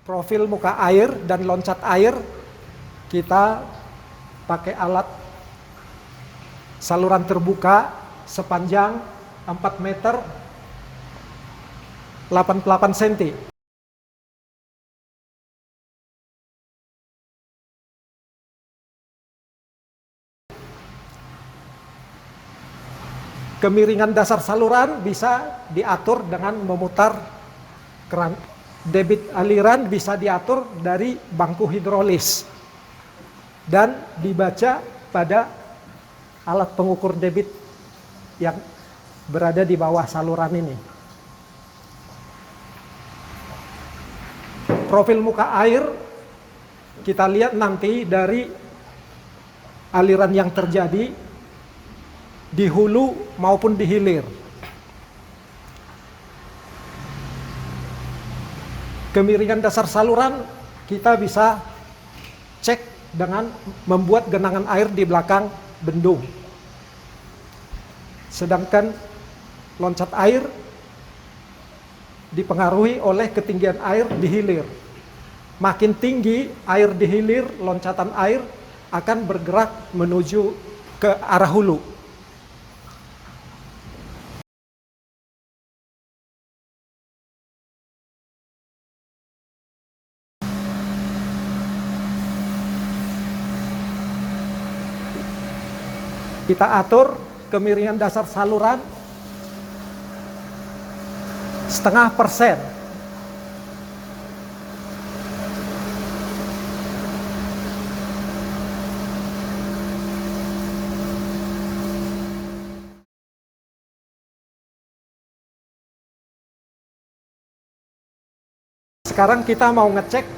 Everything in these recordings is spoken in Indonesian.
profil muka air dan loncat air, kita pakai alat saluran terbuka sepanjang 4 meter 88 cm. Kemiringan dasar saluran bisa diatur dengan memutar keran. Debit aliran bisa diatur dari bangku hidrolis dan dibaca pada alat pengukur debit yang berada di bawah saluran ini. Profil muka air kita lihat nanti dari aliran yang terjadi di hulu maupun di hilir. Kemiringan dasar saluran kita bisa cek dengan membuat genangan air di belakang bendung. Sedangkan loncat air dipengaruhi oleh ketinggian air di hilir. Makin tinggi air di hilir, loncatan air akan bergerak menuju ke arah hulu. Kita atur kemiringan dasar saluran 0,5%. Sekarang kita mau ngecek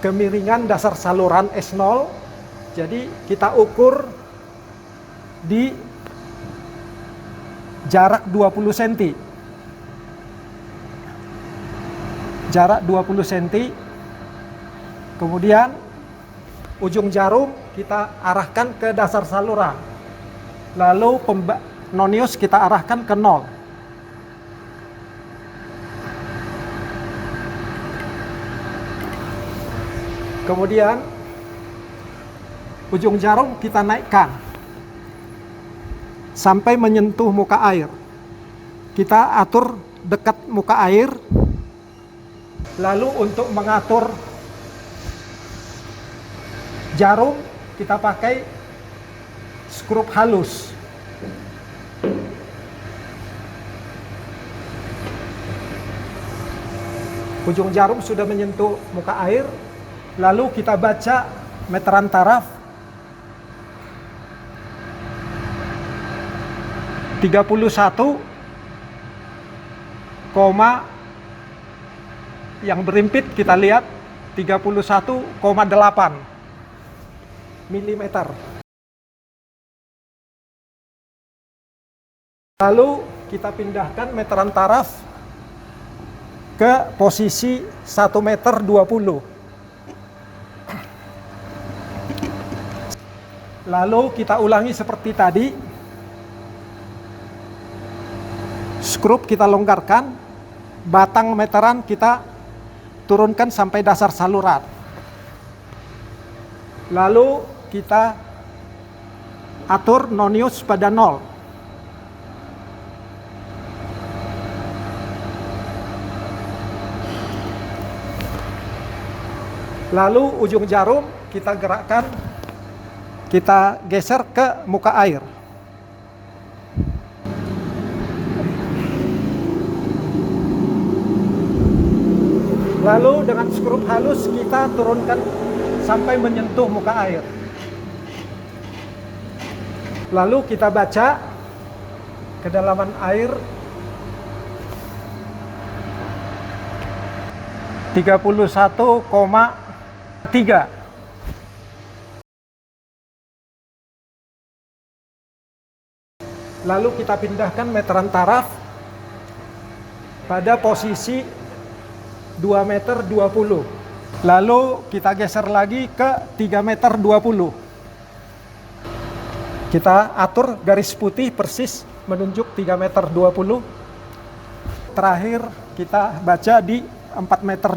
kemiringan dasar saluran S0. Jadi kita ukur di jarak 20 cm. Jarak 20 cm. Kemudian ujung jarum kita arahkan ke dasar saluran. Lalu nonius kita arahkan ke 0. Kemudian ujung jarum kita naikkan sampai menyentuh muka air. Kita atur dekat muka air. Lalu untuk mengatur jarum kita pakai skrup halus. Ujung jarum sudah menyentuh muka air. Lalu kita baca meteran taraf 31, yang berimpit kita lihat 31,8 mm. Lalu kita pindahkan meteran taraf ke posisi 1,20 meter. Lalu kita ulangi seperti tadi. Skrup kita longgarkan, batang meteran kita turunkan sampai dasar saluran. Lalu kita atur nonius pada 0. Lalu ujung jarum kita gerakkan, kita geser ke muka air. Lalu dengan skrup halus kita turunkan sampai menyentuh muka air. Lalu kita baca kedalaman air 31,3. Lalu kita pindahkan meteran taraf pada posisi 2,20 meter. Lalu kita geser lagi ke 3,20 meter. Kita atur garis putih persis menunjuk 3,20 meter. Terakhir kita baca di 4,20 meter.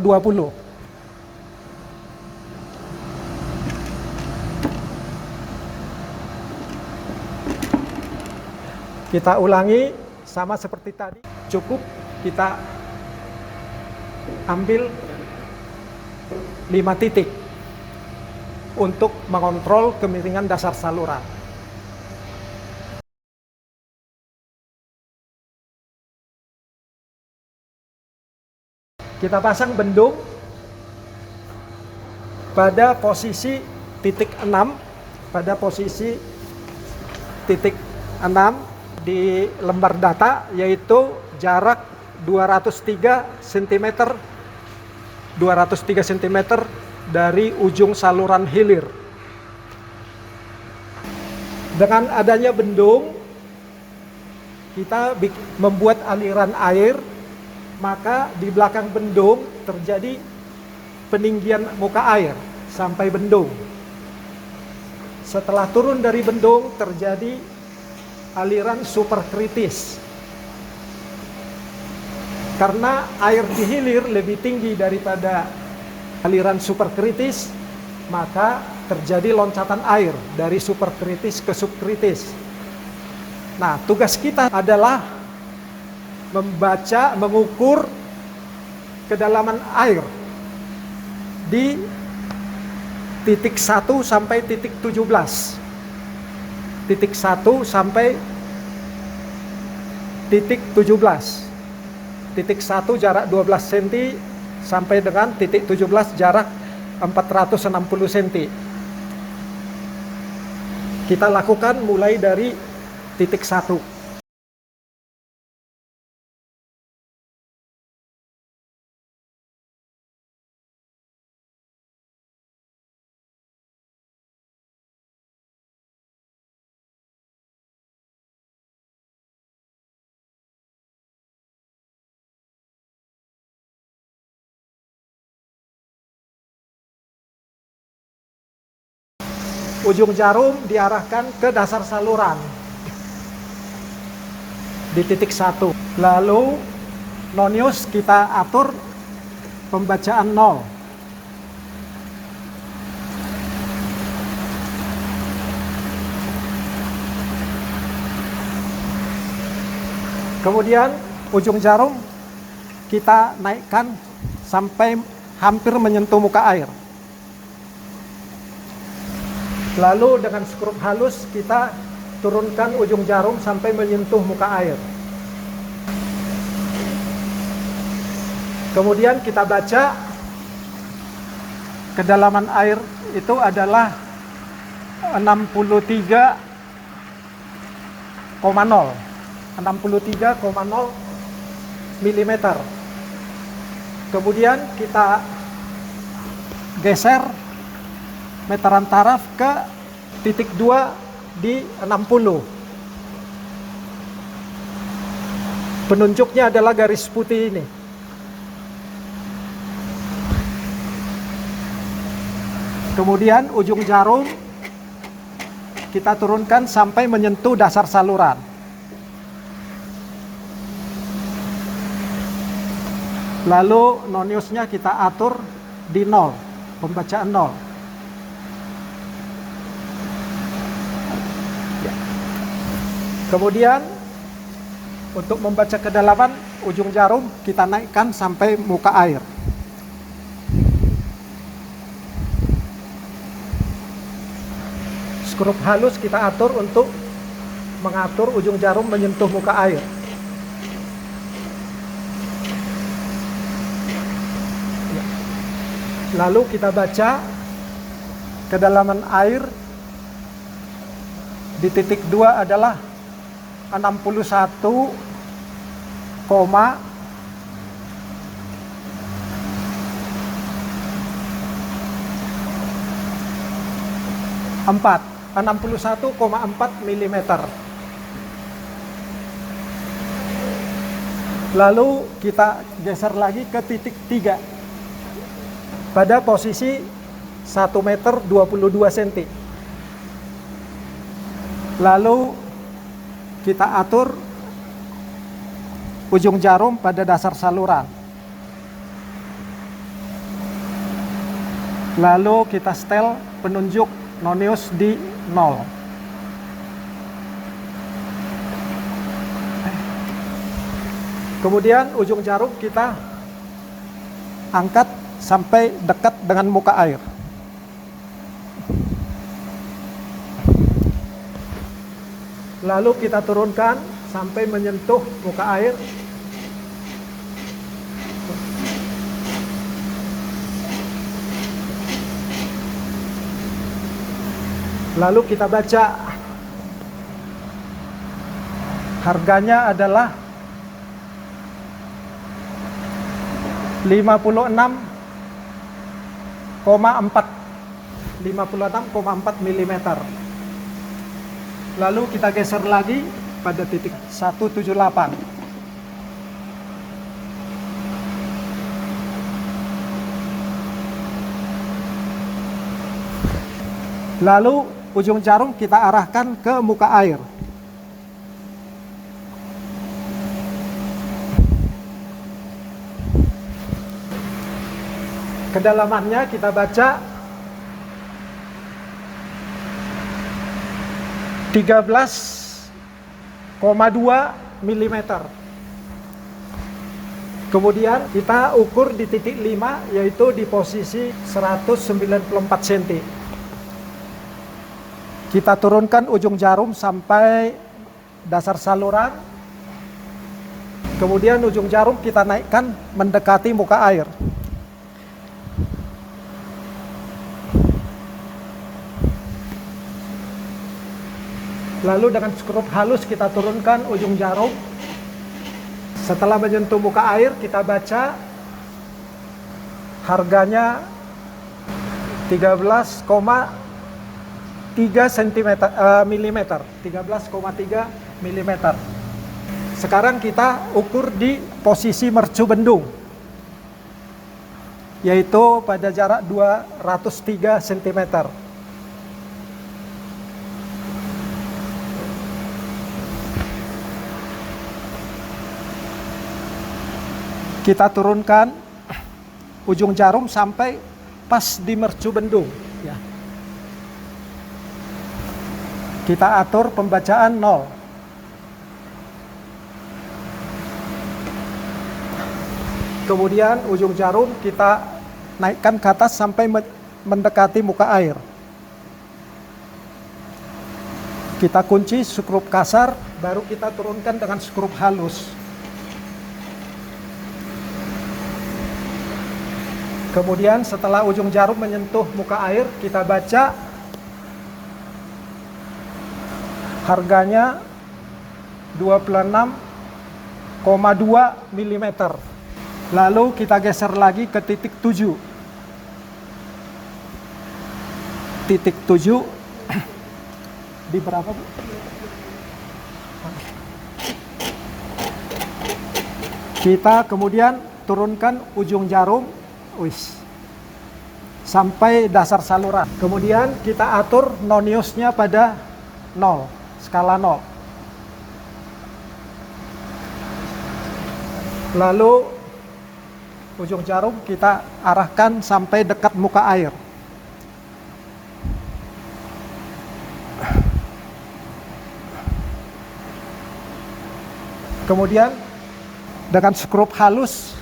Kita ulangi sama seperti tadi. Cukup kita ambil 5 titik untuk mengontrol kemiringan dasar saluran. Kita pasang bendung pada posisi titik 6, pada posisi titik 6 di lembar data, yaitu jarak 203 cm dari ujung saluran hilir. Dengan adanya bendung, kita membuat aliran air, maka di belakang bendung terjadi peninggian muka air sampai bendung. Setelah turun dari bendung terjadi aliran superkritis. Karena air di hilir lebih tinggi daripada aliran superkritis, maka terjadi loncatan air dari superkritis ke subkritis. Nah, tugas kita adalah membaca, mengukur kedalaman air di titik 1 sampai titik 17. Titik 1 sampai titik 17. Titik 1 jarak 12 cm sampai dengan titik 17 jarak 460 cm. Kita lakukan mulai dari titik 1. Ujung jarum diarahkan ke dasar saluran di titik 1. Lalu nonius kita atur pembacaan 0. Kemudian ujung jarum kita naikkan sampai hampir menyentuh muka air. Lalu dengan skrup halus kita turunkan ujung jarum sampai menyentuh muka air. Kemudian kita baca kedalaman air itu adalah 63,0 mm. Kemudian kita geser meteran taraf ke titik 2 di 60. Penunjuknya adalah garis putih ini. Kemudian ujung jarum kita turunkan sampai menyentuh dasar saluran. Lalu noniusnya kita atur di 0, pembacaan 0. Kemudian untuk membaca kedalaman ujung jarum kita naikkan sampai muka air. Skrup halus kita atur untuk mengatur ujung jarum menyentuh muka air. Lalu kita baca kedalaman air di titik 2 adalah 61,4 mm. Lalu kita geser lagi ke titik 3 pada posisi 1 meter 22 cm. Lalu kita atur ujung jarum pada dasar saluran. Lalu kita setel penunjuk nonius di 0. Kemudian ujung jarum kita angkat sampai dekat dengan muka air. Lalu kita turunkan sampai menyentuh muka air. Lalu kita baca. Harganya adalah 56,4 mm. Lalu kita geser lagi pada titik 178. Lalu ujung jarum kita arahkan ke muka air. Kedalamannya kita baca 13,2 mm. Kemudian kita ukur di titik 5, yaitu di posisi 194 cm. Kita turunkan ujung jarum sampai dasar saluran. Kemudian ujung jarum kita naikkan mendekati muka air. Lalu dengan skrup halus kita turunkan ujung jarum. Setelah menyentuh muka air, kita baca harganya 13,3 mm. Sekarang kita ukur di posisi mercu bendung, yaitu pada jarak 203 cm. Kita turunkan ujung jarum sampai pas di mercu bendung. Ya. Kita atur pembacaan 0. Kemudian ujung jarum kita naikkan ke atas sampai mendekati muka air. Kita kunci skrup kasar, baru kita turunkan dengan skrup halus. Kemudian setelah ujung jarum menyentuh muka air, kita baca harganya 26,2 mm. Lalu kita geser lagi ke titik 7. Titik 7 di berapa, Bu? Kita kemudian turunkan ujung jarum sampai dasar saluran. Kemudian kita atur noniusnya pada 0, skala 0. Lalu ujung jarum kita arahkan sampai dekat muka air. Kemudian dengan skrup halus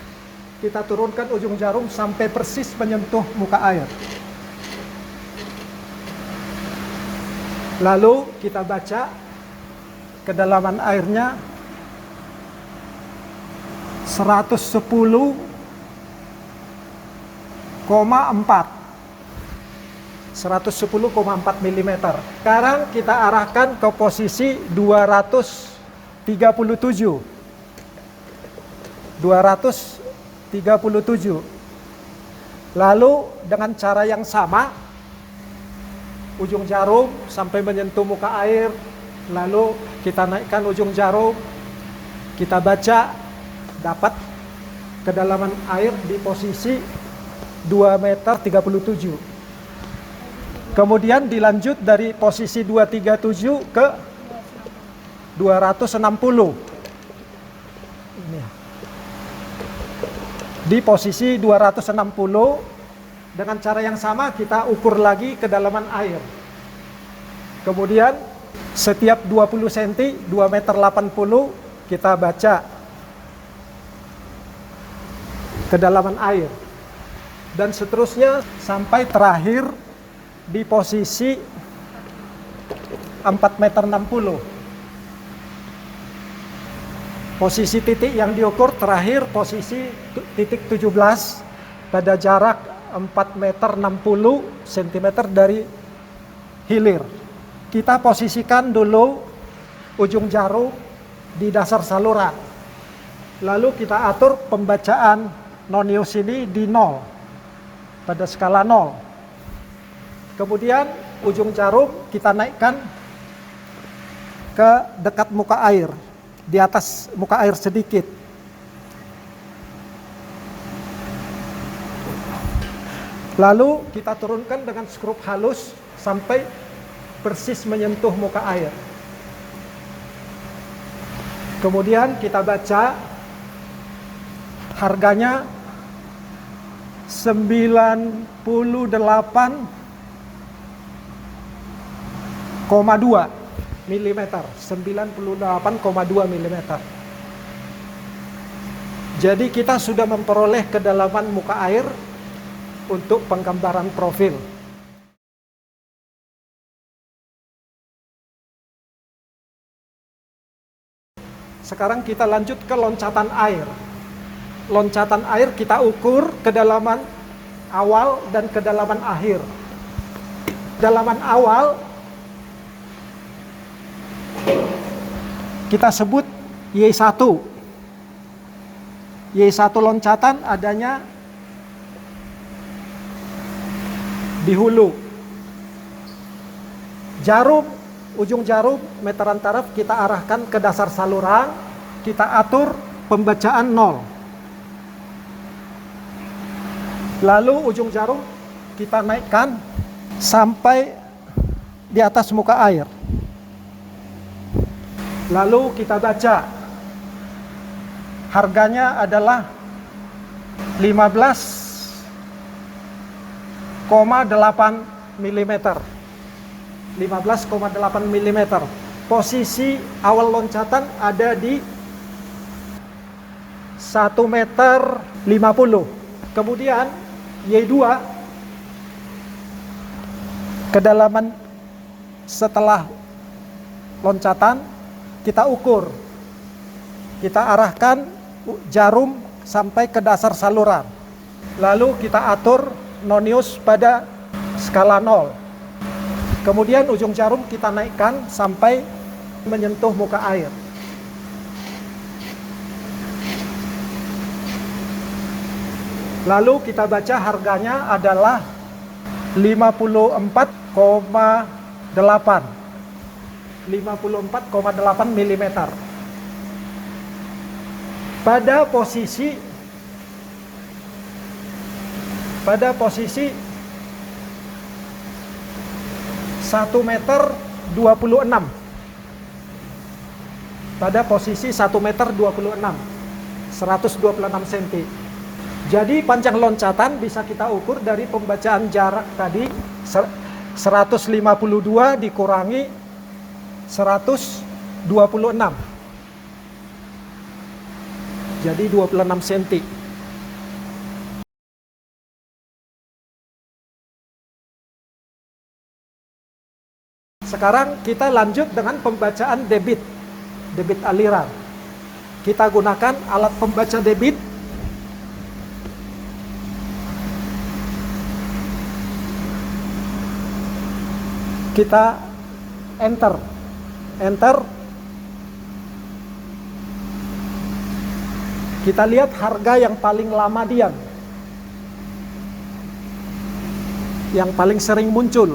kita turunkan ujung jarum sampai persis menyentuh muka air. Lalu kita baca kedalaman airnya 110,4 mm. Sekarang kita arahkan ke posisi 237. Lalu dengan cara yang sama, ujung jarum sampai menyentuh muka air, lalu kita naikkan ujung jarum, kita baca dapat kedalaman air di posisi 2,37 m. Kemudian dilanjut dari posisi 237 ke 260. Ini. Di posisi 260, dengan cara yang sama kita ukur lagi kedalaman air. Kemudian setiap 20 cm, 2,80 m, kita baca kedalaman air. Dan seterusnya sampai terakhir di posisi 4,60 meter. Posisi titik yang diukur terakhir posisi titik 17 pada jarak 4,60 meter dari hilir. Kita posisikan dulu ujung jarum di dasar saluran. Lalu kita atur pembacaan nonius ini di 0 pada skala 0. Kemudian ujung jarum kita naikkan ke dekat muka air, di atas muka air sedikit. Lalu kita turunkan dengan skrup halus sampai persis menyentuh muka air. Kemudian kita baca harganya 98,2 mm. 98,2 mm. Jadi kita sudah memperoleh kedalaman muka air untuk penggambaran profil. Sekarang kita lanjut ke loncatan air. Loncatan air kita ukur kedalaman awal dan kedalaman akhir. Kedalaman awal kita sebut Y1. Y1 loncatan adanya di hulu. Ujung jarum meteran taraf kita arahkan ke dasar saluran, kita atur pembacaan 0. Lalu ujung jarum kita naikkan sampai di atas muka air. Lalu kita baca, harganya adalah 15,8 mm. 15,8 mm. Posisi awal loncatan ada di 1,50 meter. Kemudian Y2 kedalaman setelah loncatan kita ukur. Kita arahkan jarum sampai ke dasar saluran. Lalu kita atur nonius pada skala 0. Kemudian ujung jarum kita naikkan sampai menyentuh muka air. Lalu kita baca harganya adalah 54,8 mm. Pada posisi 1,26 meter. Pada posisi 1,26 meter, 126 cm. Jadi panjang loncatan bisa kita ukur dari pembacaan jarak tadi 152 dikurangi 126. Jadi 26 cm. Sekarang kita lanjut dengan pembacaan debit aliran. Kita gunakan alat pembaca debit. Kita enter. Kita lihat harga yang paling lama diam, yang paling sering muncul.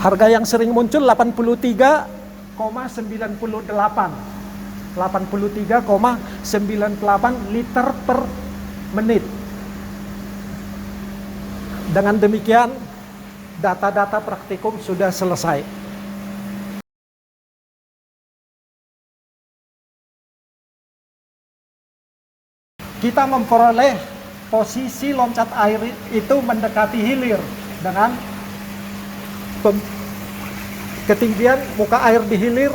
Harga yang sering muncul 83,98 liter per menit. Dengan demikian data-data praktikum sudah selesai. Kita memperoleh posisi loncat air itu mendekati hilir dengan ketinggian muka air di hilir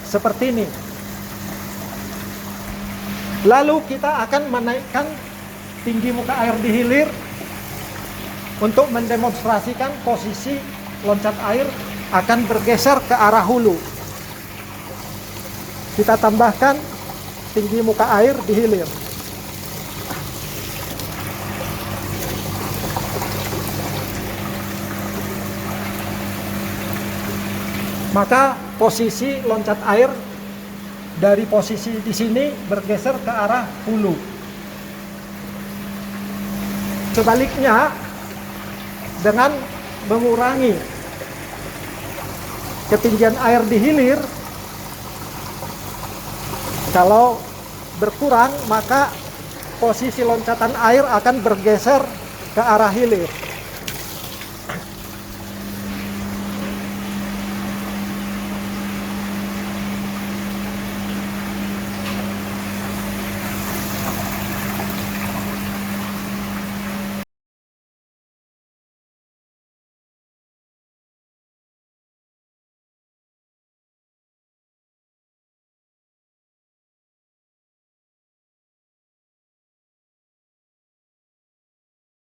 seperti ini. Lalu kita akan menaikkan tinggi muka air di hilir untuk mendemonstrasikan posisi loncat air akan bergeser ke arah hulu. Kita tambahkan tinggi muka air di hilir. Maka posisi loncat air dari posisi di sini bergeser ke arah hulu. Sebaliknya, dengan mengurangi ketinggian air di hilir, kalau berkurang maka posisi loncatan air akan bergeser ke arah hilir.